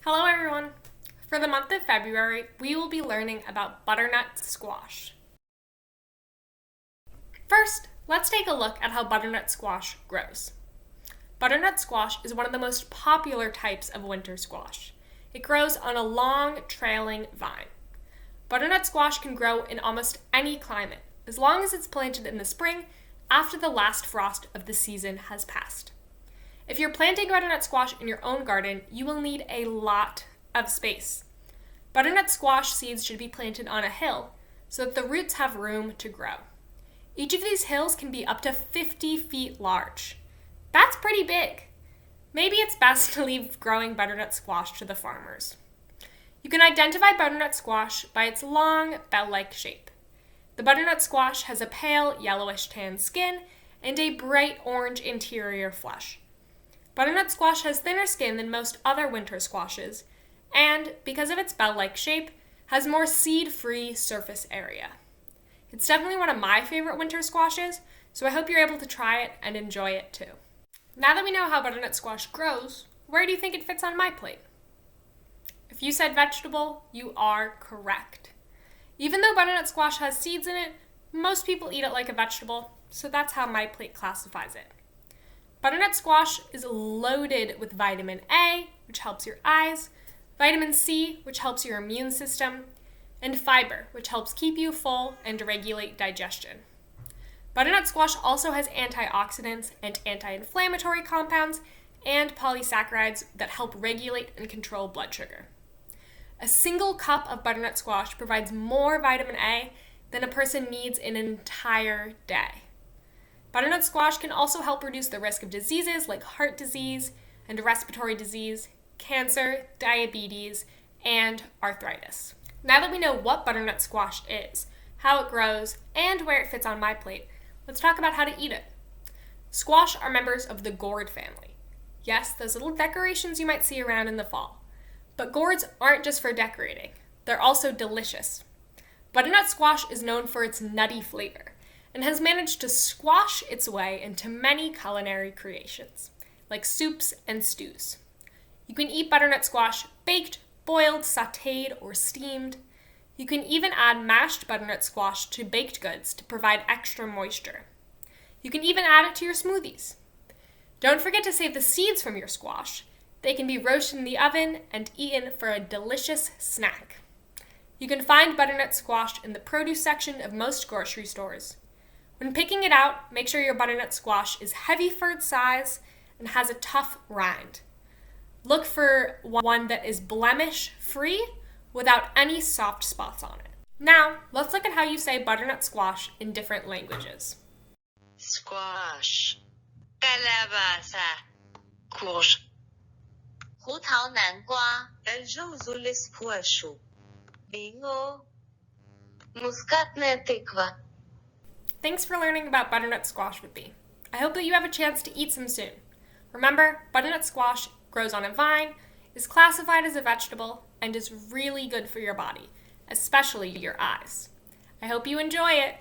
Hello everyone! For the month of February, we will be learning about butternut squash. First, let's take a look at how butternut squash grows. Butternut squash is one of the most popular types of winter squash. It grows on a long, trailing vine. Butternut squash can grow in almost any climate, as long as it's planted in the spring after the last frost of the season has passed. If you're planting butternut squash in your own garden, you will need a lot of space. Butternut squash seeds should be planted on a hill so that the roots have room to grow. Each of these hills can be up to 50 feet large. That's pretty big. Maybe it's best to leave growing butternut squash to the farmers. You can identify butternut squash by its long, bell-like shape. The butternut squash has a pale, yellowish tan skin and a bright orange interior flesh. Butternut squash has thinner skin than most other winter squashes, and, because of its bell-like shape, has more seed-free surface area. It's definitely one of my favorite winter squashes, so I hope you're able to try it and enjoy it too. Now that we know how butternut squash grows, where do you think it fits on my plate? If you said vegetable, you are correct. Even though butternut squash has seeds in it, most people eat it like a vegetable, so that's how my plate classifies it. Butternut squash is loaded with vitamin A, which helps your eyes, vitamin C, which helps your immune system, and fiber, which helps keep you full and regulate digestion. Butternut squash also has antioxidants and anti-inflammatory compounds and polysaccharides that help regulate and control blood sugar. A single cup of butternut squash provides more vitamin A than a person needs in an entire day. Butternut squash can also help reduce the risk of diseases like heart disease and respiratory disease, cancer, diabetes, and arthritis. Now that we know what butternut squash is, how it grows, and where it fits on my plate, let's talk about how to eat it. Squash are members of the gourd family. Yes, those little decorations you might see around in the fall. But gourds aren't just for decorating. They're also delicious. Butternut squash is known for its nutty flavor and has managed to squash its way into many culinary creations, like soups and stews. You can eat butternut squash baked, boiled, sautéed, or steamed. You can even add mashed butternut squash to baked goods to provide extra moisture. You can even add it to your smoothies. Don't forget to save the seeds from your squash. They can be roasted in the oven and eaten for a delicious snack. You can find butternut squash in the produce section of most grocery stores. When picking it out, make sure your butternut squash is heavy for its size and has a tough rind. Look for one that is blemish-free without any soft spots on it. Now, let's look at how you say butternut squash in different languages. Squash, calabaza, courge, 胡桃南瓜 الجوز الاسكواش, bingo, мускатная тыква. Thanks for learning about butternut squash with me. I hope that you have a chance to eat some soon. Remember, butternut squash grows on a vine, is classified as a vegetable, and is really good for your body, especially your eyes. I hope you enjoy it.